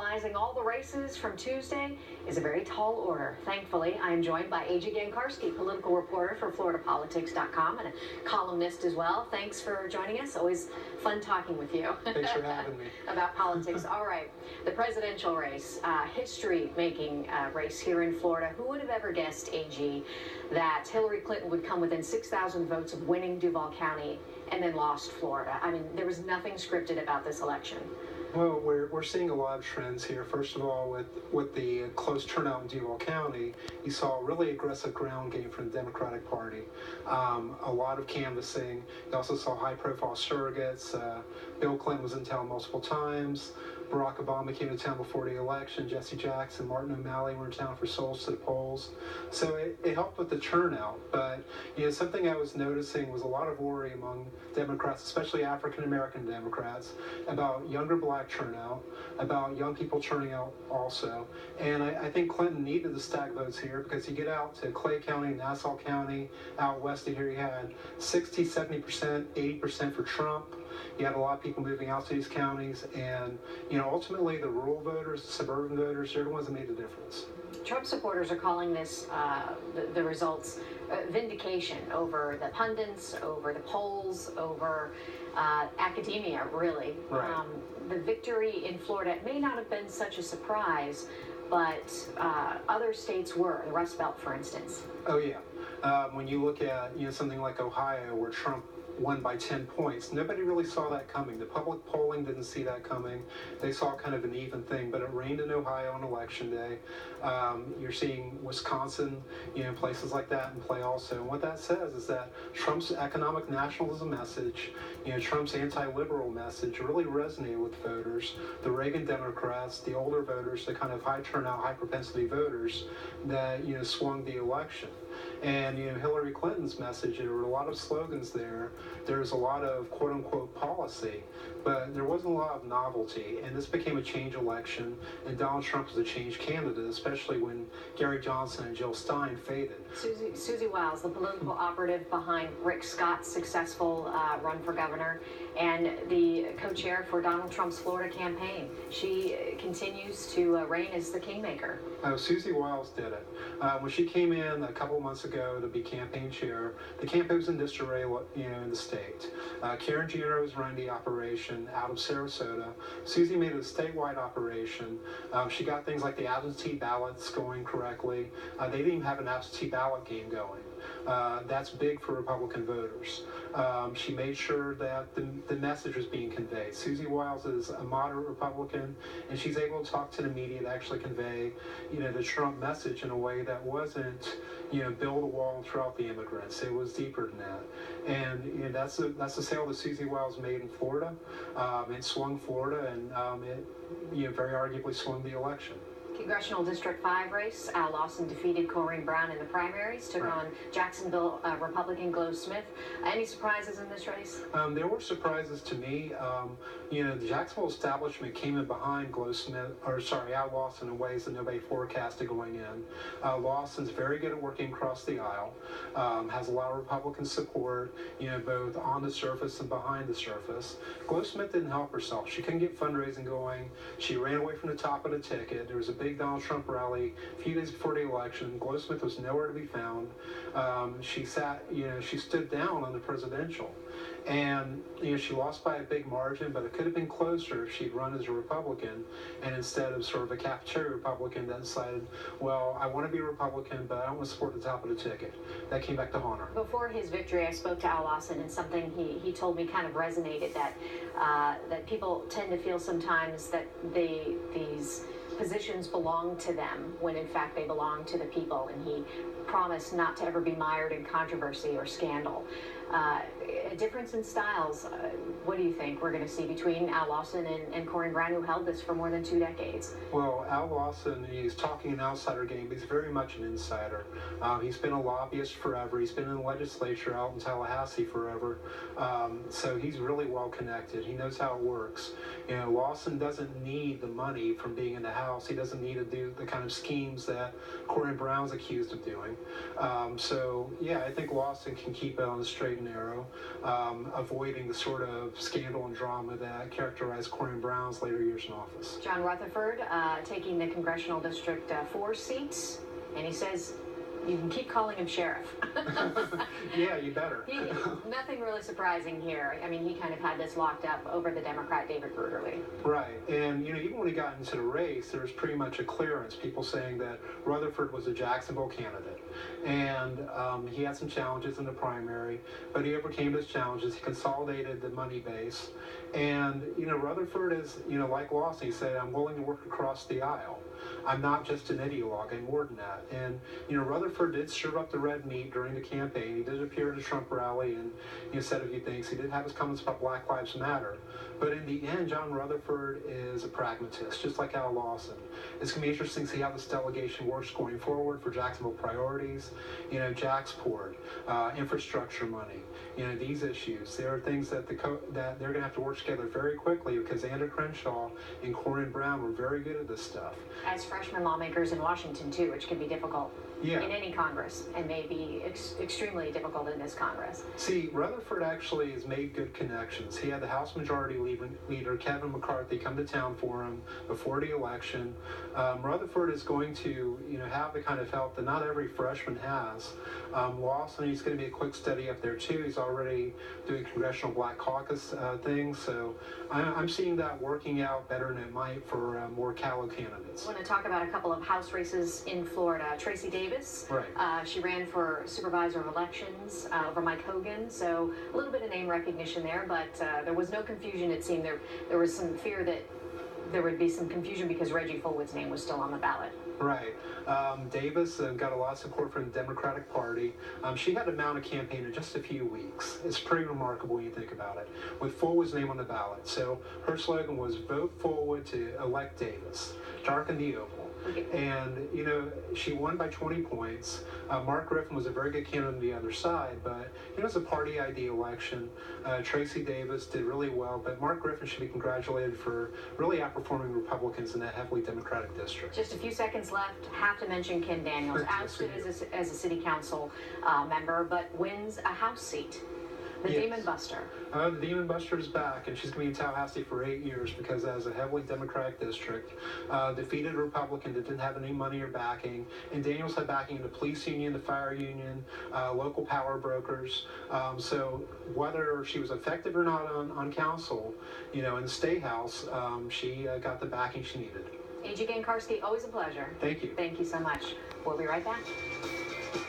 analyzing all the races from Tuesday is a very tall order. Thankfully, I am joined by A.J. Gancarski, political reporter for FloridaPolitics.com and a columnist as well. Thanks for joining us. Always fun talking with you. Thanks for having me. About politics. All right, the presidential race, history-making race here in Florida. Who would have ever guessed, A.G., that Hillary Clinton would come within 6,000 votes of winning Duval County and then lost Florida? I mean, there was nothing scripted about this election. Well, we're seeing a lot of trends here. First of all, with the close turnout in Duval County, you saw a really aggressive ground game from the Democratic Party. A lot of canvassing. You also saw high-profile surrogates. Bill Clinton was in town multiple times. Barack Obama came to town before the election. Jesse Jackson, Martin O'Malley were in town for souls to the polls. So it helped with the turnout. But something I was noticing was a lot of worry among Democrats, especially African-American Democrats, about younger black turnout, about young people turning out also. And I think Clinton needed to stack votes here because you get out to Clay County, Nassau County, out west of here, you had 60, 70%, 80% for Trump. You had a lot of people moving out to these counties, and ultimately the rural voters, the suburban voters, they're the ones that made the difference. Trump supporters are calling this the results vindication over the pundits, over the polls, over academia, really. Right. The victory in Florida may not have been such a surprise, but other states were, the Rust Belt, for instance. Oh yeah. When you look at something like Ohio, where Trump won by 10 points. Nobody really saw that coming. The public polling didn't see that coming. They saw kind of an even thing, but it rained in Ohio on election day. You're seeing Wisconsin, places like that in play also. And what that says is that Trump's economic nationalism message, Trump's anti-liberal message really resonated with voters. The Reagan Democrats, the older voters, the kind of high turnout, high propensity voters that, swung the election. And Hillary Clinton's message, there were a lot of slogans there. There was a lot of quote-unquote policy, but there wasn't a lot of novelty. And this became a change election, and Donald Trump was a change candidate, especially when Gary Johnson and Jill Stein faded. Susie Wiles, the political operative behind Rick Scott's successful run for governor, and the co-chair for Donald Trump's Florida campaign. She continues to reign as the kingmaker. Susie Wiles did it. When she came in a couple months ago to be campaign chair, the campaign was in disarray, in the state. Karen Gianno was running the operation out of Sarasota. Susie made it a statewide operation. She got things like the absentee ballots going correctly. They didn't even have an absentee ballot game going. That's big for Republican voters. She made sure that the message was being conveyed. Susie Wiles is a moderate Republican, and she's able to talk to the media to actually convey, the Trump message in a way that wasn't, build a wall and throw out the immigrants. It was deeper than that. And that's the sale that Susie Wiles made in Florida. It swung Florida, and it very arguably swung the election. Congressional District 5 race, Al Lawson defeated Corrine Brown in the primaries, took on Jacksonville Republican Glo Smith. Any surprises in this race? There were surprises to me. The Jacksonville establishment came in behind Al Lawson in ways that nobody forecasted going in. Lawson's very good at working across the aisle, has a lot of Republican support, both on the surface and behind the surface. Glo Smith didn't help herself. She couldn't get fundraising going. She ran away from the top of the ticket. There was a big Donald Trump rally a few days before the election. Glo Smith was nowhere to be found. She stood down on the presidential. And she lost by a big margin, but it could have been closer if she'd run as a Republican, and instead of sort of a cafeteria Republican that decided, well, I want to be a Republican, but I don't want to support the top of the ticket. That came back to haunt her. Before his victory, I spoke to Al Lawson, and something he told me kind of resonated, that people tend to feel sometimes that these positions belong to them when in fact they belong to the people, and he promised not to ever be mired in controversy or scandal. A difference in styles. What do you think we're going to see between Al Lawson and Corrine Brown, who held this for more than 2 decades? Well, Al Lawson, he's talking an outsider game, but he's very much an insider. He's been a lobbyist forever. He's been in the legislature out in Tallahassee forever. So he's really well connected. He knows how it works. Lawson doesn't need the money from being in the House. He doesn't need to do the kind of schemes that Corrine Brown's accused of doing. So, yeah, I think Lawson can keep it on the straight straight and narrow, avoiding the sort of scandal and drama that characterized Corrine Brown's later years in office. John Rutherford taking the Congressional District 4 seats, and he says you can keep calling him sheriff. Yeah, you better. Nothing really surprising here. I mean, he kind of had this locked up over the Democrat David Bruderly. Right, and even when he got into the race, there was pretty much a clearance. People saying that Rutherford was a Jacksonville candidate, and he had some challenges in the primary, but he overcame those challenges. He consolidated the money base, and Rutherford is like Lawson. He said, "I'm willing to work across the aisle. I'm not just an ideologue, I'm more than that." And Rutherford did serve up the red meat during the campaign. He did appear at a Trump rally and said a few things. He did have his comments about Black Lives Matter. But in the end, John Rutherford is a pragmatist, just like Al Lawson. It's going to be interesting to see how this delegation works going forward for Jacksonville priorities. Jacksport, infrastructure money, these issues. There are things that that they're going to have to work together very quickly, because Andrew Crenshaw and Corrine Brown were very good at this stuff. As freshman lawmakers in Washington, too, which can be difficult in any Congress, and may be extremely difficult in this Congress. See, Rutherford actually has made good connections. He had the House Majority Leader, Kevin McCarthy, come to town for him before the election. Rutherford is going to, have the kind of help that not every freshman has. Lawson, he's going to be a quick study up there, too. He's already doing Congressional Black Caucus things, so I'm seeing that working out better than it might for more callow candidates. I want to talk about a couple of House races in Florida. Tracy Davis, right. She ran for Supervisor of Elections over Mike Hogan, so a little bit of name recognition there, but there was no confusion. It seemed there was some fear that there would be some confusion because Reggie Fullwood's name was still on the ballot. Right. Davis got a lot of support from the Democratic Party. She had to mount a campaign in just a few weeks. It's pretty remarkable when you think about it, with Fullwood's name on the ballot. So her slogan was "Vote Fullwood to elect Davis, darken the Oval." And, she won by 20 points. Mark Griffin was a very good candidate on the other side, but it was a party ID election. Tracy Davis did really well, but Mark Griffin should be congratulated for really outperforming Republicans in that heavily Democratic district. Just a few seconds left. Have to mention Ken Daniels, ousted as a city council member, but wins a House seat. The Demon Buster. The Demon Buster is back, and she's going to be in Tallahassee for 8 years because as a heavily Democratic district, defeated a Republican that didn't have any money or backing, and Daniels had backing in the police union, the fire union, local power brokers. So whether she was effective or not on council, in the State House, she got the backing she needed. A.G. Gancarski, always a pleasure. Thank you. Thank you so much. We'll be right back.